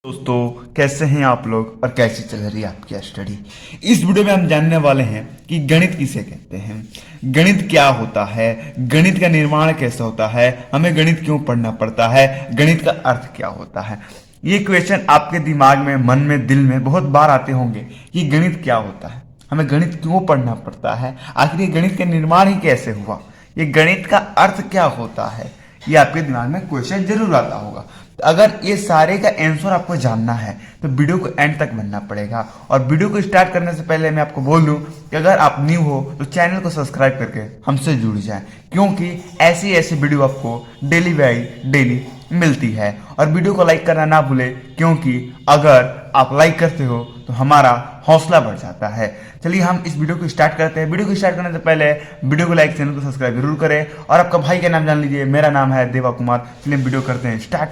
दोस्तों, कैसे हैं आप लोग और कैसी चल रही है आपकी स्टडी। इस वीडियो में हम जानने वाले हैं कि गणित किसे कहते हैं, गणित क्या होता है, गणित का निर्माण कैसे होता है, हमें गणित क्यों पढ़ना पड़ता है, गणित का अर्थ क्या होता है। ये क्वेश्चन आपके दिमाग में, मन में, दिल में बहुत बार आते होंगे कि गणित क्या होता है, हमें गणित क्यों पढ़ना पड़ता है, आखिर ये गणित का निर्माण ही कैसे हुआ, ये गणित का अर्थ क्या होता है। ये आपके दिमाग में क्वेश्चन जरूर आता होगा। तो अगर ये सारे का आंसर आपको जानना है तो वीडियो को एंड तक बनना पड़ेगा। और वीडियो को स्टार्ट करने से पहले मैं आपको बोल दूं कि अगर आप न्यू हो तो चैनल को सब्सक्राइब करके हमसे जुड़ जाएं, क्योंकि ऐसी ऐसी वीडियो आपको डेली बाई डेली मिलती है। और वीडियो को लाइक करना ना भूले, क्योंकि अगर आप लाइक करते हो तो हमारा हौसला बढ़ जाता है। चलिए हम इस वीडियो को स्टार्ट करते हैं। वीडियो को स्टार्ट करने से पहले वीडियो को लाइक, चैनल को सब्सक्राइब जरूर करें। और आपका भाई का नाम जान लीजिए, मेरा नाम है देवा कुमार। चलिए वीडियो करते हैं स्टार्ट।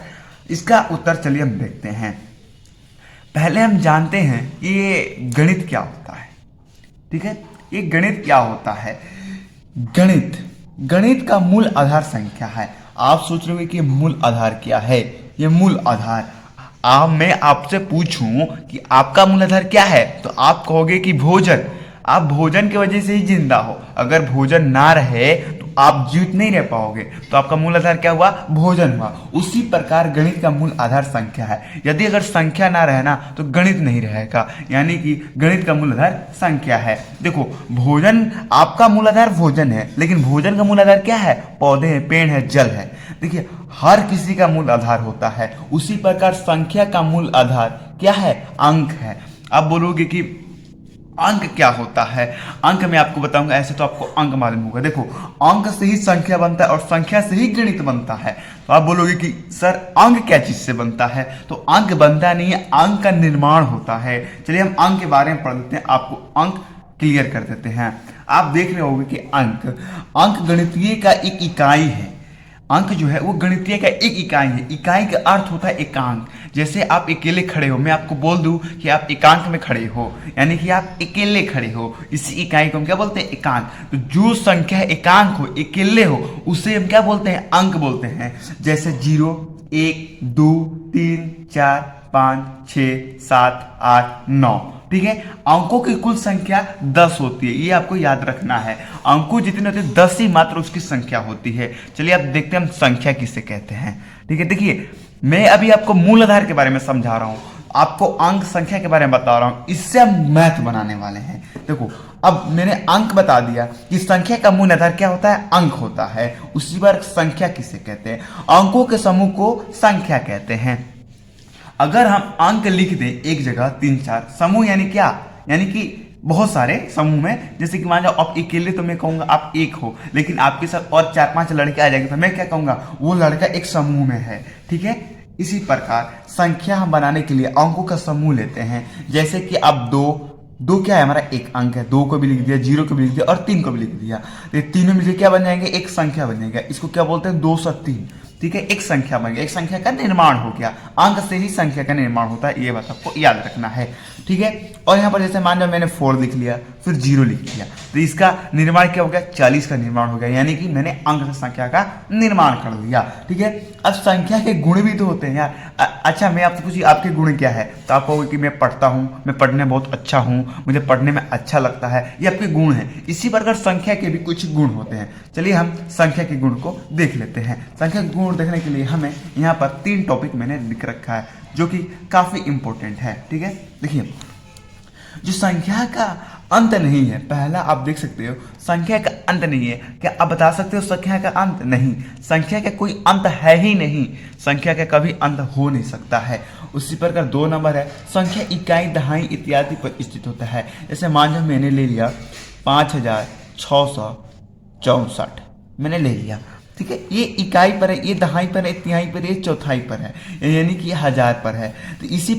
इसका उत्तर चलिए हम देखते हैं। पहले हम जानते हैं कि ये गणित क्या होता है। ठीक है, ये गणित क्या होता है। गणित का मूल आधार संख्या है। आप सोच रहे हो कि मूल आधार क्या है। ये मूल आधार, मैं आपसे पूछूं कि आपका मूल आधार क्या है तो आप कहोगे कि भोजन। आप भोजन की वजह से ही जिंदा हो। अगर भोजन ना रहे तो आप जीवित नहीं रह पाओगे। तो आपका मूल आधार क्या हुआ, भोजन हुआ। उसी प्रकार गणित का मूल आधार संख्या है। यदि अगर संख्या ना रहे ना तो गणित नहीं रहेगा, यानी कि गणित का मूल आधार संख्या है। देखो, भोजन, आपका मूल आधार भोजन है, लेकिन भोजन का मूल आधार क्या है, पौधे हैं, पेड़ है, जल है। देखिए, हर किसी का मूल आधार होता है। उसी प्रकार संख्या का मूल आधार क्या है, अंक है। आप बोलोगे कि अंक क्या होता है। अंक मैं आपको बताऊंगा, ऐसे तो आपको अंक मालूम होगा। देखो, अंक से ही संख्या बनता है और संख्या से ही गणित बनता है। तो आप बोलोगे कि सर अंक क्या चीज से बनता है, तो अंक बनता नहीं है, अंक का निर्माण होता है। चलिए हम अंक के बारे में पढ़ लेते हैं, आपको अंक क्लियर कर देते हैं। आप देख रहे होंगे कि अंक गणितीय का एक इकाई है। अंक जो है वो गणितीय का एक इकाई है। इकाई का अर्थ होता है एकांक। जैसे आप अकेले खड़े हो, मैं आपको बोल दूं कि आप एकांक में खड़े हो, यानी कि आप अकेले खड़े हो। इसी इकाई को हम क्या बोलते हैं, एकांक। तो जो संख्या एकांक हो, अकेले हो, उसे हम क्या बोलते हैं, अंक बोलते हैं। जैसे 0, 1, 2, 3, 4, 5, 6, 7, 8, 9। ठीक है, अंकों की कुल संख्या 10 होती है। ये आपको याद रखना है। अंकों जितने होते हैं 10 ही मात्र उसकी संख्या होती है। चलिए अब देखते हैं हम संख्या किसे कहते हैं। ठीक है, देखिए मैं अभी आपको मूल आधार के बारे में समझा रहा हूं, आपको अंक संख्या के बारे में बता रहा हूं। इससे हम मैथ बनाने वाले हैं। देखो, अब मैंने अंक बता दिया कि संख्या का मूल आधार क्या होता है, अंक होता है। उसी बार संख्या किसे कहते हैं, अंकों के समूह को संख्या कहते हैं। अगर हम अंक लिख दें एक जगह 3, 4 समूह, यानी क्या, यानी कि बहुत सारे समूह में, जैसे कि मान लो आप अकेले, तो मैं कहूंगा आप एक हो, लेकिन आपके साथ और 4-5 लड़के आ जाएंगे तो मैं क्या कहूंगा, वो लड़का एक समूह में है। ठीक है, इसी प्रकार संख्या हम बनाने के लिए अंकों का समूह लेते हैं। जैसे कि अब दो क्या है, हमारा एक अंक है। 2 को भी लिख दिया, 0 को भी लिख दिया और 3 को भी लिख दिया। तो ये तीनों मिलकर क्या बन जाएंगे, एक संख्या बन जाएगा। इसको क्या बोलते हैं, 203। ठीक है, एक संख्या बन गया, एक संख्या का निर्माण हो गया। अंक से ही संख्या का निर्माण होता है, ये बात आपको याद रखना है। ठीक है, और यहाँ पर जैसे मान लो मैंने 4 लिख लिया, फिर 0 लिख लिया, तो इसका निर्माण क्या हो गया, 40 का निर्माण हो गया, यानी कि मैंने अंक से संख्या का निर्माण कर दिया। ठीक है, अब संख्या के गुण भी तो होते हैं यार। अच्छा, मैं आपसे पूछिए आपके गुण क्या है, तो आप कहोगे कि मैं पढ़ता हूँ, मैं पढ़ने में बहुत अच्छा हूँ, मुझे पढ़ने में अच्छा लगता है, ये आपके गुण हैं। इसी प्रकार संख्या के भी कुछ गुण होते हैं। चलिए हम संख्या के गुण को देख लेते हैं। संख्या के गुण देखने के लिए हमें यहाँ पर 3 टॉपिक मैंने लिख रखा है, जो कि काफी इंपॉर्टेंट है। ठीक है, देखिए, जो संख्या का अंत नहीं है, पहला आप देख सकते हो संख्या का अंत नहीं है। क्या आप बता सकते हो संख्या का अंत? नहीं, संख्या का कोई अंत है ही नहीं। संख्या का कभी अंत हो नहीं सकता है। उसी प्रकार 2 नंबर है, संख्या इकाई, दहाई इत्यादि पर स्थित होता है। जैसे मान लो मैंने ले लिया 5664 मैंने ले लिया। ठीक है, ये इकाई पर है, ये दहाई पर है, तिहाई पर है, चौथाई पर है, यानी कि 1000 पर है। तो इसी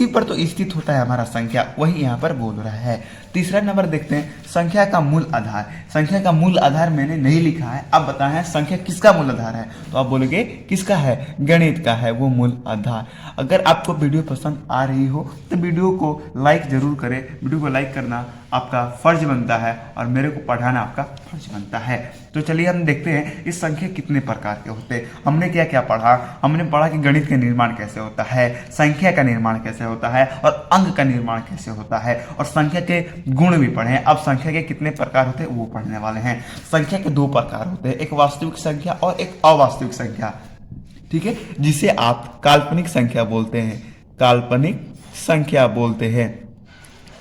पर तो स्थित होता है हमारा संख्या, वही यहाँ पर बोल रहा है। तीसरा नंबर देखते हैं संख्या का मूल आधार। संख्या का मूल आधार मैंने नहीं लिखा है, अब बताएं संख्या किसका मूल आधार है, तो आप बोलोगे किसका है, गणित का है वो मूल आधार। अगर आपको वीडियो पसंद आ रही हो तो वीडियो को लाइक जरूर करें, वीडियो को लाइक करना आपका फर्ज बनता है और मेरे को पढ़ाना आपका फर्ज बनता है। तो चलिए हम देखते हैं इस संख्या कितने प्रकार के होते हैं। हमने क्या क्या पढ़ा, हमने पढ़ा कि गणित का निर्माण कैसे होता है, संख्या का निर्माण कैसे होता है और अंक का निर्माण कैसे होता है, और संख्या के गुण भी पढ़े। अब संख्या के कितने प्रकार होते हैं वो पढ़ने वाले हैं। संख्या के दो प्रकार होते हैं, एक वास्तविक संख्या और एक अवास्तविक संख्या, ठीक है, जिसे आप काल्पनिक संख्या बोलते हैं, काल्पनिक संख्या बोलते हैं।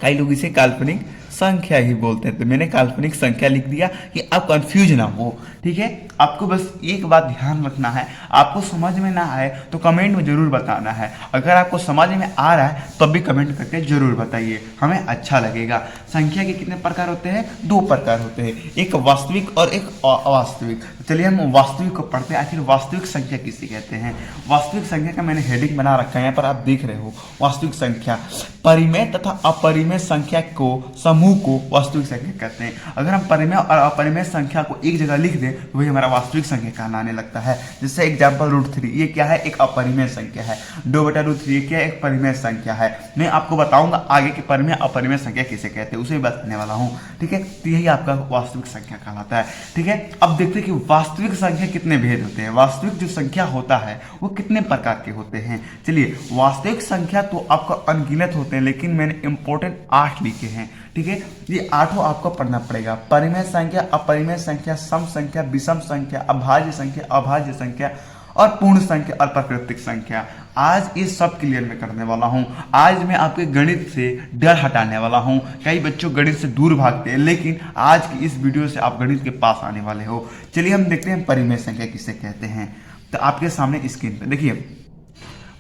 कई लोग इसे काल्पनिक संख्या ही बोलते हैं, तो मैंने काल्पनिक संख्या लिख दिया कि आप कंफ्यूज ना हो, ठीक है। आपको बस एक बात ध्यान रखना है, आपको समझ में ना आए तो कमेंट में जरूर बताना है, अगर आपको समझ में आ रहा है तब भी कमेंट करके जरूर बताइए, हमें अच्छा लगेगा। संख्या के कितने प्रकार होते हैं, दो प्रकार होते हैं, एक वास्तविक और एक अवास्तविक। चलिए हम वास्तविक को पढ़ते हैं, आखिर वास्तविक संख्या किसे कहते हैं। वास्तविक संख्या का मैंने हेडिंग बना रखा है, यहाँ पर आप देख रहे हो। वास्तविक संख्या परिमेय तथा अपरिमेय संख्या को समूह को वास्तविक संख्या कहते हैं। अगर हम परिमेय और अपरिमेय संख्या को एक जगह लिख दें तो वही हमारा वास्तविक संख्या कहलाने लगता है। जैसे एग्जाम्पल √3, ये क्या है, एक अपरिमेय संख्या है। 2/√3 ये क्या है, एक परिमेय संख्या है। मैं आपको बताऊंगा आगे कि परिमेय अपरिमेय संख्या किसे कहते हैं, उसे भी बताने वाला हूँ, ठीक है। तो यही आपका वास्तविक संख्या कहलाता है, ठीक है। अब देखते हैं कि वास्तविक संख्या कितने भेद होते हैं, वास्तविक जो संख्या होता है वो कितने प्रकार के होते हैं। चलिए, वास्तविक संख्या तो आपको अनगिनत होते हैं, लेकिन मैंने इंपॉर्टेंट 8 लिखे हैं, ठीक है। ये 8 आपको पढ़ना पड़ेगा। परिमेय संख्या, अपरिमेय संख्या, सम संख्या, विषम संख्या, अभाज्य संख्या, अभाज्य संख्या और पूर्ण संख्या और प्राकृतिक संख्या। आज ये सब क्लियर मैं करने वाला हूँ। आज मैं आपके गणित से डर हटाने वाला हूँ। कई बच्चों गणित से दूर भागते हैं, लेकिन आज की इस वीडियो से आप गणित के पास आने वाले हो। चलिए हम देखते हैं परिमेय संख्या किसे कहते हैं। तो आपके सामने स्क्रीन पर देखिए,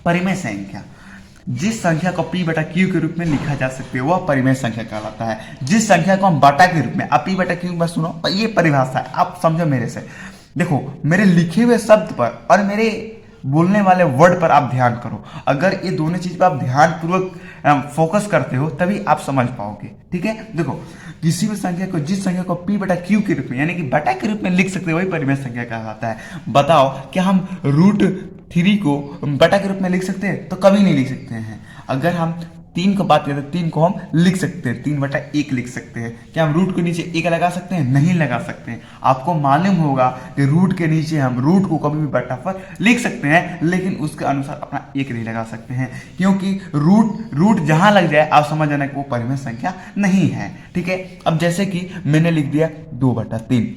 परिमेय संख्या जिस संख्या को P/Q के रूप में लिखा जा सकते है वह परिमेय संख्या कहलाता है। जिस संख्या को हम बटा के रूप में, अब P/Q बस सुनो, ये परिभाषा है, आप समझो मेरे से। देखो, मेरे लिखे हुए शब्द पर और मेरे बोलने वाले वर्ड पर आप ध्यान करो। अगर ये दोनों चीज पर आप ध्यान पूर्वक फोकस करते हो तभी आप समझ पाओगे, ठीक है। देखो, किसी भी संख्या को, जिस संख्या को P/Q के रूप में यानी कि बटा के रूप में लिख सकते हो वही परिमेय संख्या कहलाता है। बताओ, क्या हम √3 को बटा के रूप में लिख सकते हैं, तो कभी नहीं लिख सकते हैं। अगर हम 3 को बात करें तो 3 को हम लिख सकते हैं, 3/1 लिख सकते हैं। क्या हम रूट के नीचे 1 लगा सकते हैं, नहीं लगा सकते हैं। आपको मालूम होगा कि रूट के नीचे हम रूट को कभी भी बटा पर लिख सकते हैं, लेकिन उसके अनुसार अपना 1 नहीं लगा सकते हैं, क्योंकि रूट जहां लग जाए आप समझ जाना कि वो परिमेय संख्या नहीं है, ठीक है। अब जैसे कि मैंने लिख दिया 2/3,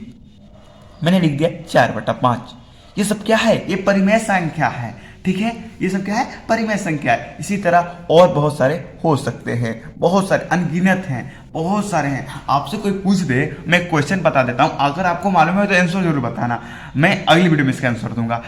मैंने लिख दिया 4/5, ये सब क्या है, ये परिमेय संख्या है, ठीक है। ये सब क्या है, परिमेय संख्या है। इसी तरह और बहुत सारे हो सकते हैं, बहुत सारे अनगिनत हैं, बहुत सारे हैं। आपसे कोई पूछ दे, मैं क्वेश्चन बता देता हूं, अगर आपको मालूम है तो आंसर जरूर बताना, मैं अगली वीडियो में इसका आंसर दूंगा।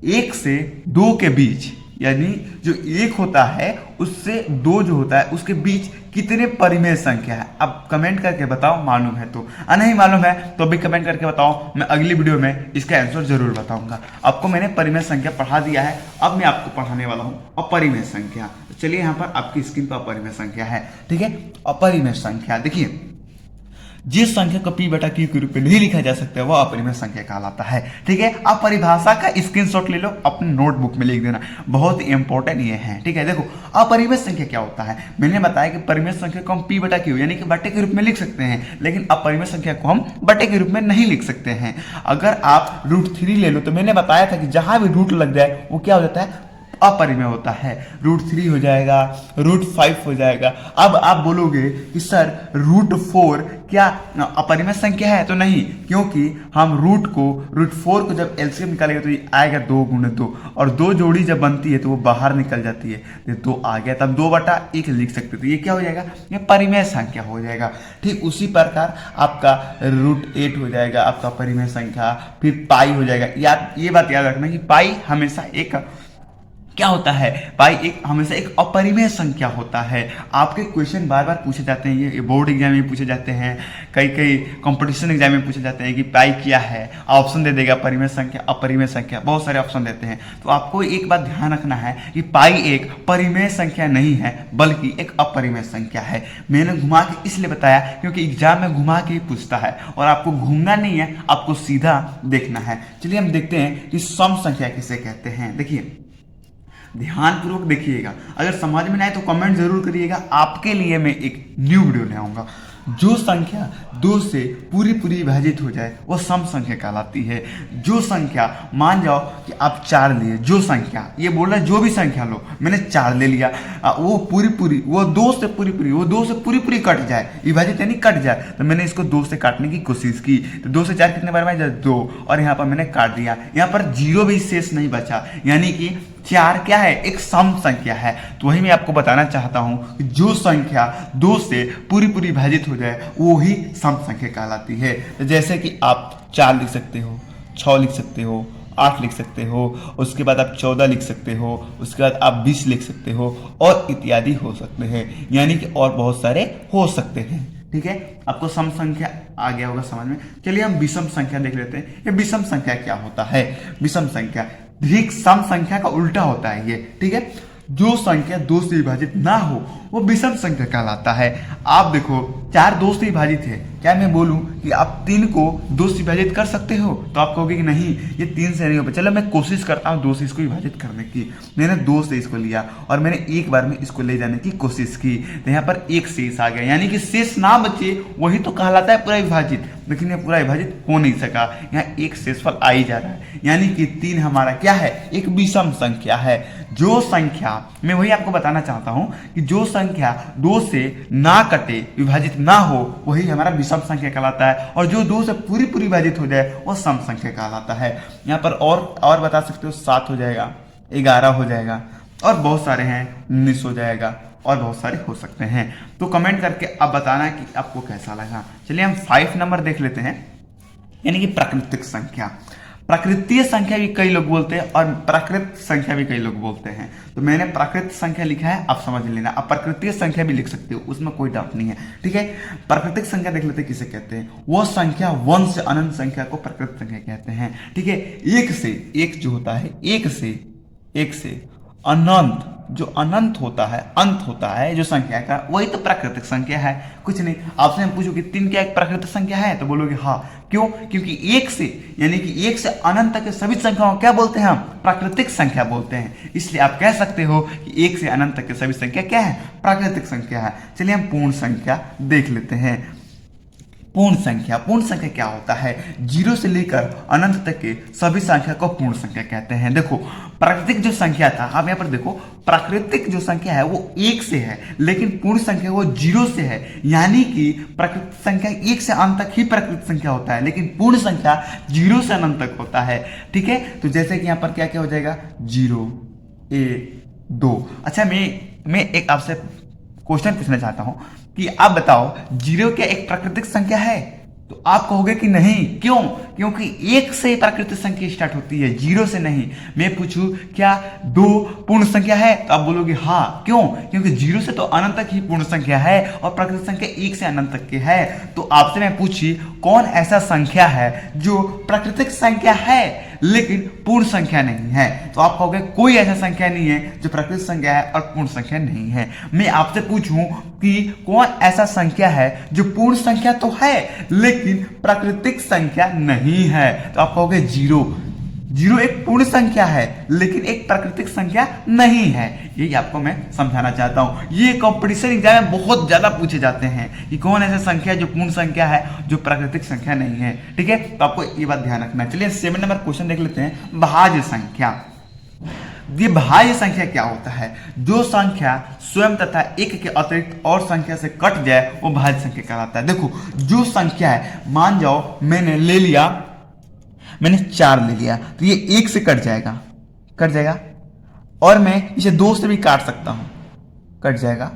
1 से 2 के बीच, यानी जो 1 होता है उससे 2 जो होता है उसके बीच कितने परिमेय संख्या है। अब कमेंट करके बताओ, मालूम है तो, नहीं मालूम है तो भी कमेंट करके बताओ, मैं अगली वीडियो में इसका आंसर जरूर बताऊंगा। आपको मैंने परिमेय संख्या पढ़ा दिया है, अब मैं आपको पढ़ाने वाला हूं अपरिमेय संख्या। चलिए, यहाँ पर आपकी स्क्रीन पर अपरिमेय संख्या है, ठीक है। अपरिमेय संख्या देखिए, जिस संख्या को P/Q के रूप में नहीं लिखा जा सकता वह अपरिमेय संख्या कहलाता है, ठीक है। आप परिभाषा का स्क्रीनशॉट ले लो, अपने नोटबुक में लिख देना, बहुत ही इंपॉर्टेंट ये है, ठीक है। देखो, अपरिमेय संख्या क्या होता है, मैंने बताया कि परिमेय संख्या को हम P/Q यानी कि बटे के रूप में लिख सकते हैं, लेकिन अपरिमेय संख्या को हम बटे के रूप में नहीं लिख सकते हैं। अगर आप √3 ले लो तो मैंने बताया था कि जहां भी रूट लग जाए वो क्या हो जाता है, अपरिमेय होता है। √3 हो जाएगा, √5 हो जाएगा। अब आप बोलोगे कि सर √4 क्या अपरिमेय संख्या है, तो नहीं, क्योंकि हम √4 को जब एलसीएम निकालेंगे तो ये आएगा 2 × 2, और 2 जोड़ी जब बनती है तो वो बाहर निकल जाती है, तो 2 आ गया, तब 2/1 लिख सकते, तो ये क्या हो जाएगा, ये परिमेय संख्या हो जाएगा। ठीक उसी प्रकार आपका √8 हो जाएगा आपका परिमेय संख्या, फिर पाई हो जाएगा। याद, ये बात याद रखना कि पाई हमेशा एक क्या होता है पाई एक हमेशा एक अपरिमेय संख्या होता है। आपके क्वेश्चन बार बार पूछे जाते हैं, ये बोर्ड एग्जाम में पूछे जाते हैं, कई कई कंपटीशन एग्जाम में पूछे जाते हैं कि पाई क्या है, ऑप्शन दे देगा परिमेय संख्या अपरिमेय संख्या, बहुत सारे ऑप्शन देते हैं। तो आपको एक बात ध्यान रखना है कि पाई एक परिमेय संख्या नहीं है बल्कि एक अपरिमेय संख्या है। मैंने घुमा के इसलिए बताया क्योंकि एग्जाम में घुमा के ही पूछता है और आपको घूमना नहीं है, आपको सीधा देखना है। चलिए हम देखते हैं कि सम संख्या किसे कहते हैं। देखिए ध्यानपूर्वक देखिएगा, अगर समझ में ना आए तो कमेंट जरूर करिएगा। आपके लिए मैं एक न्यू वीडियो ले आऊंगा। जो संख्या 2 से पूरी पूरी विभाजित हो जाए वो सम संख्या कहलाती है। जो संख्या मान जाओ कि आप 4 लिए, जो संख्या ये बोल रहा है जो भी संख्या लो, मैंने 4 ले लिया, वो पूरी पूरी वो 2 से पूरी पूरी वो 2 से पूरी पूरी कट जाए, विभाजित यानी कट जाए, तो मैंने इसको 2 से काटने की कोशिश की। तो 2 से 4 कितने बार में 2, और यहाँ पर मैंने काट दिया, यहाँ पर 0 भी शेष नहीं बचा, यानी कि 4 क्या है, एक सम संख्या है। तो वही मैं आपको बताना चाहता हूं कि जो संख्या 2 से पूरी पूरी विभाजित हो जाए वो ही सम संख्या कहलाती है। तो जैसे कि आप 4 लिख सकते हो, 6 लिख सकते हो, 8 लिख सकते हो, उसके बाद आप 14 लिख सकते हो, उसके बाद आप 20 लिख सकते हो और इत्यादि हो सकते हैं, यानी कि और बहुत सारे हो सकते हैं। ठीक है, आपको सम संख्या आ गया होगा समझ में। चलिए हम विषम संख्या देख लेते हैं। ये विषम संख्या क्या होता है। विषम संख्या ठीक सम संख्या का उल्टा होता है ये। ठीक है, जो संख्या 2 से विभाजित ना हो वो विषम संख्या कहलाता है। आप देखो 4 2 से विभाजित है, क्या मैं बोलूं कि आप 3 को 2 से विभाजित कर सकते हो, तो आप कहोगे कि नहीं ये 3 से नहीं हो पाए। चलो मैं कोशिश करता हूं 2 से इसको विभाजित करने की। मैंने 2 से इसको लिया और मैंने एक बार में इसको ले जाने की कोशिश की, तो यहाँ पर एक शेष आ गया, यानी कि शेष ना बचे वही तो कहलाता है पूरा विभाजित, लेकिन ये पूरा विभाजित हो नहीं सका, यहाँ एक शेषफल आ ही जा रहा है, यानी कि 3 हमारा क्या है, एक विषम संख्या है। जो संख्या, मैं वही आपको बताना चाहता हूं कि जो संख्या 2 से ना कटे, विभाजित ना हो, वही हमारा विषम संख्या कहलाता है, और जो 2 से पूरी पूरी विभाजित हो जाए वो सम संख्या कहलाता है। यहाँ पर और बता सकते हो, 7 हो जाएगा, 11 हो जाएगा, और बहुत सारे हैं, 19 हो जाएगा, और बहुत सारे हो सकते हैं। तो कमेंट करके आप बताना कि आपको कैसा लगा। चलिए हम 5 नंबर देख लेते हैं, यानी कि प्राकृतिक संख्या। प्राकृतीय संख्या भी कई लोग बोलते हैं और प्राकृत संख्या भी कई लोग बोलते हैं। तो मैंने प्राकृत संख्या लिखा है, आप समझ लेना। आप प्राकृतीय संख्या भी लिख सकते हो, उसमें कोई डाउट नहीं है। ठीक है, प्राकृतिक संख्या देख लेते हैं किसे कहते हैं। वो संख्या 1 से अनंत संख्या को प्राकृतिक संख्या कहते हैं। ठीक है, एक जो होता है, एक से अनंत, जो अनंत होता है, अंत होता है जो संख्या का, वही तो प्राकृतिक संख्या है। कुछ नहीं, आपसे मैं पूछूं कि 3 क्या एक प्राकृतिक संख्या है, तो बोलोगे हाँ। क्यों? क्योंकि 1 से, यानी कि 1 से अनंत तक के सभी संख्याओं क्या बोलते हैं हम, प्राकृतिक संख्या बोलते हैं। इसलिए आप कह सकते हो कि 1 से अनंत तक के सभी संख्या क्या है, प्राकृतिक संख्या है। चलिए हम पूर्ण संख्या देख लेते हैं। पूर्ण संख्या क्या होता है, 0 से लेकर अनंत तक के सभी संख्या को पूर्ण संख्या कहते हैं। देखो प्राकृतिक जो संख्या था, आप यहाँ पर देखो, प्राकृतिक जो संख्या है वो 1 से है, लेकिन पूर्ण संख्या वो 0 से है, यानी कि प्राकृतिक संख्या 1 से अनंत तक ही प्राकृतिक संख्या होता है, लेकिन पूर्ण संख्या 0 से अनंत तक होता है। ठीक है, तो जैसे कि यहाँ पर क्या क्या हो जाएगा, 0, 1, 2। अच्छा, मैं एक आपसे क्वेश्चन पूछना चाहता हूं कि आप बताओ 0 क्या एक प्राकृतिक संख्या है? तो आप कहोगे कि नहीं। क्यों? क्योंकि 1 से प्राकृतिक संख्या स्टार्ट होती है, 0 से नहीं। मैं पूछूं क्या 2 पूर्ण संख्या है, तो आप बोलोगे हाँ। क्यों? क्योंकि 0 से तो अनंत तक ही पूर्ण संख्या है और प्राकृतिक संख्या 1 से अनंत तक की है। तो आपसे मैं पूछी कौन ऐसा संख्या है जो प्राकृतिक संख्या है लेकिन पूर्ण संख्या नहीं है, तो आप कहोगे कोई ऐसा संख्या नहीं है जो प्राकृतिक संख्या है और पूर्ण संख्या नहीं है। मैं आपसे पूछूं कि कौन ऐसा संख्या है जो पूर्ण संख्या तो है लेकिन प्राकृतिक संख्या नहीं है, तो आप कहोगे 0 एक पूर्ण संख्या है लेकिन एक प्राकृतिक संख्या नहीं है। यही आपको मैं समझाना चाहता हूं। ये कंपटीशन एग्जाम में बहुत ज्यादा पूछे जाते हैं कि कौन ऐसा संख्या जो पूर्ण संख्या है जो प्राकृतिक संख्या नहीं है। ठीक है, तो आपको ये बात ध्यान रखना है। चलिए 7 नंबर क्वेश्चन देख लेते हैं, भाज्य संख्या। ये भाज्य संख्या क्या होता है, जो संख्या स्वयं तथा एक के अतिरिक्त और संख्या से कट जाए वो भाज्य संख्या कहलाता है। देखो जो संख्या है, मान जाओ मैंने 4 ले लिया, तो ये 1 से कट जाएगा, और मैं इसे 2 से भी काट सकता हूं, कट जाएगा,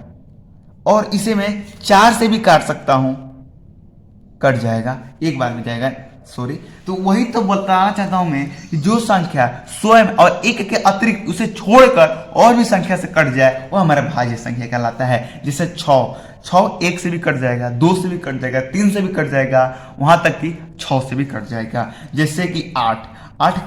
और इसे मैं 4 से भी काट सकता हूं, कट जाएगा, एक बार में जाएगा। सॉरी, तो वही तो बताना चाहता हूं मैं कि जो संख्या स्वयं और एक के अतिरिक्त उसे छोड़कर और भी संख्या से कट जाए वो हमारा भाज्य संख्या कहलाता है। जैसे 6 एक से भी कट जाएगा, 2 से भी कट जाएगा, 3 से भी कट जाएगा, वहां तक कि 6 से भी कट जाएगा। जैसे कि 8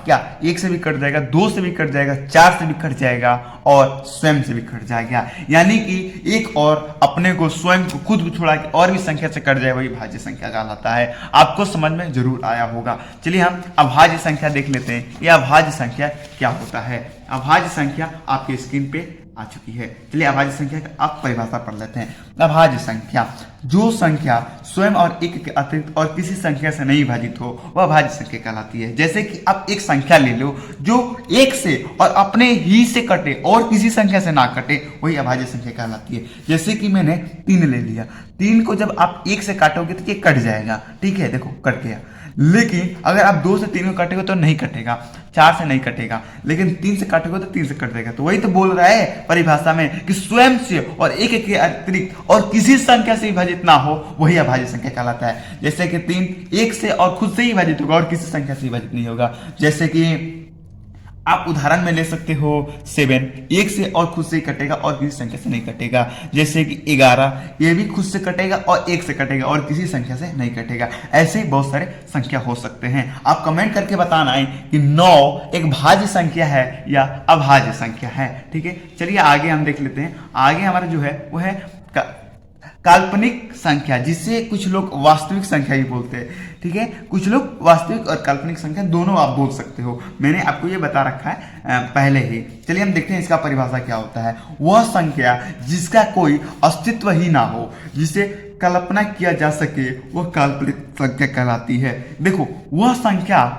क्या 1 से भी कट जाएगा, 2 से भी कट जाएगा, 4 से भी कट जाएगा और स्वयं से भी कट जाएगा। यानी कि एक और अपने को स्वयं को खुद को छोड़ा के और भी संख्या से कट जाए वही भाज्य संख्या कहलाता है। आपको समझ में जरूर आया होगा। चलिए हम अभाज्य संख्या देख लेते हैं। यह अभाज्य संख्या क्या होता है। अभाज्य संख्या आपके स्क्रीन पे आ चुकी है। चलिए अभाज्य संख्या का आप परिभाषा पढ़ लेते हैं। अभाज्य संख्या जो संख्या स्वयं और एक के अतिरिक्त और किसी संख्या से नहीं विभाजित हो वह अभाज्य संख्या कहलाती है। जैसे कि आप एक संख्या ले लो जो 1 से और अपने ही से कटे और किसी संख्या से ना कटे वही अभाज्य संख्या कहलाती है। जैसे कि मैंने 3 ले लिया, 3 को जब आप 1 से काटोगे तो ये कट जाएगा, ठीक है, देखो कट गया। लेकिन अगर आप 2 से 3 को काटेगा तो नहीं कटेगा, 4 से नहीं कटेगा, लेकिन 3 से काटेगा तो 3 से कट जाएगा। तो वही तो बोल रहा है परिभाषा में कि स्वयं से और एक के अतिरिक्त और किसी संख्या से विभाजित ना हो वही अभाज्य संख्या कहलाता है। जैसे कि 3 1 से और खुद से ही विभाजित होगा और किसी संख्या से विभाजित नहीं होगा। जैसे कि आप उदाहरण में ले सकते हो 7 1 से और खुद से ही कटेगा और किसी संख्या से नहीं कटेगा। जैसे कि 11 ये भी खुद से कटेगा और 1 से कटेगा और किसी संख्या से नहीं कटेगा। ऐसे ही बहुत सारे संख्या हो सकते हैं। आप कमेंट करके बताना है कि 9 एक भाज्य संख्या है या अभाज्य संख्या है। ठीक है, चलिए आगे हम देख लेते हैं। आगे हमारा जो है वो है काल्पनिक संख्या, जिसे कुछ लोग वास्तविक संख्या ही बोलते हैं। ठीक है, कुछ लोग वास्तविक और काल्पनिक संख्या दोनों आप बोल सकते हो। मैंने आपको ये बता रखा है पहले ही। चलिए हम देखते हैं इसका परिभाषा क्या होता है। वह संख्या जिसका कोई अस्तित्व ही ना हो, जिसे कल्पना किया जा सके, वह काल्पनिक संख्या कहलाती है। देखो, वह संख्या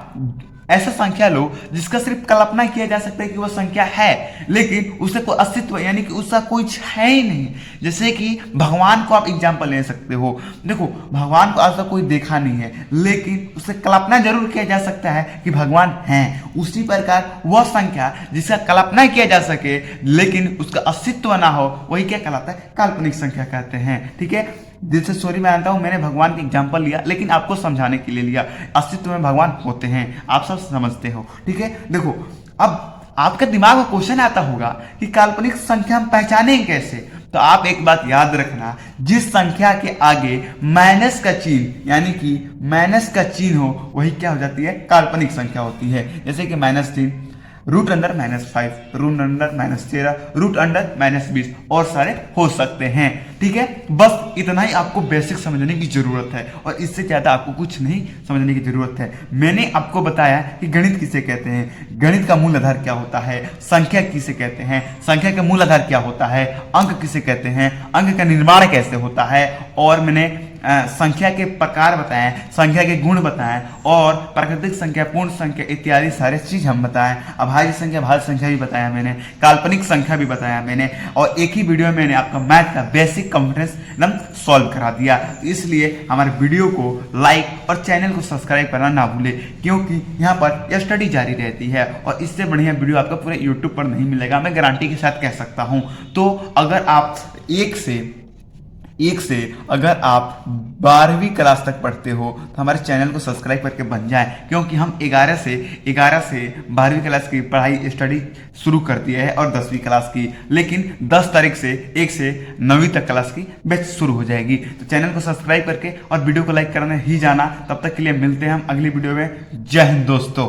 ऐसा संख्या लो जिसका सिर्फ कल्पना किया जा सकता है कि वह संख्या है, लेकिन उसका कोई अस्तित्व यानी कि उसका कोई है ही नहीं। जैसे कि भगवान को आप एग्जाम्पल ले सकते हो। देखो, भगवान को आज तक कोई देखा नहीं है, लेकिन उससे कल्पना जरूर किया जा सकता है कि भगवान हैं। उसी प्रकार वह संख्या जिसका कल्पना किया जा सके लेकिन उसका अस्तित्व ना हो वही क्या कहलाता है, काल्पनिक संख्या कहते हैं। ठीक है, जिससे सॉरी मैं जानता हूं मैंने भगवान का एग्जाम्पल लिया, लेकिन आपको समझाने के लिए लिया। अस्तित्व में भगवान होते हैं, आप सब समझते हो। ठीक है, देखो अब आपके दिमाग में क्वेश्चन आता होगा कि काल्पनिक संख्या हम पहचानें कैसे। तो आप एक बात याद रखना, जिस संख्या के आगे माइनस का चिन्ह यानी कि माइनस का चिन्ह हो वही क्या हो जाती है, काल्पनिक संख्या होती है। जैसे कि -3, root under -5, root under -13, root under -20 और सारे हो सकते हैं। ठीक है, बस इतना ही आपको बेसिक समझने की जरूरत है और इससे ज्यादा आपको कुछ नहीं समझने की जरूरत है। मैंने आपको बताया कि गणित किसे कहते हैं, गणित का मूल आधार क्या होता है, संख्या किसे कहते हैं, संख्या का मूल आधार क्या होता है, अंक किसे कहते हैं, अंक का निर्माण कैसे होता है, और मैंने संख्या के प्रकार बताएं, संख्या के गुण बताएं और प्राकृतिक संख्या, पूर्ण संख्या इत्यादि सारे चीज हम बताएं। अभाज्य संख्या, भाज्य संख्या भी बताया मैंने, काल्पनिक संख्या भी बताया मैंने, और एक ही वीडियो में मैंने आपका मैथ का बेसिक कॉन्फिडेंस एकदम सॉल्व करा दिया। तो इसलिए हमारे वीडियो को लाइक और चैनल को सब्सक्राइब करना ना भूले, क्योंकि यहाँ पर यह स्टडी जारी रहती है और इससे बढ़िया वीडियो आपको पूरे यूट्यूब पर नहीं मिलेगा, मैं गारंटी के साथ कह सकता हूँ। तो अगर आप एक से अगर आप 12वीं क्लास तक पढ़ते हो तो हमारे चैनल को सब्सक्राइब करके बन जाए, क्योंकि हम 11 से 12वीं क्लास की पढ़ाई स्टडी शुरू कर दिया है और 10वीं क्लास की, लेकिन 10 तारीख से 1 से 9वीं तक क्लास की बैच शुरू हो जाएगी। तो चैनल को सब्सक्राइब करके और वीडियो को लाइक करना ही जाना। तब तक के लिए मिलते हैं हम अगली वीडियो में। जय हिंद दोस्तों।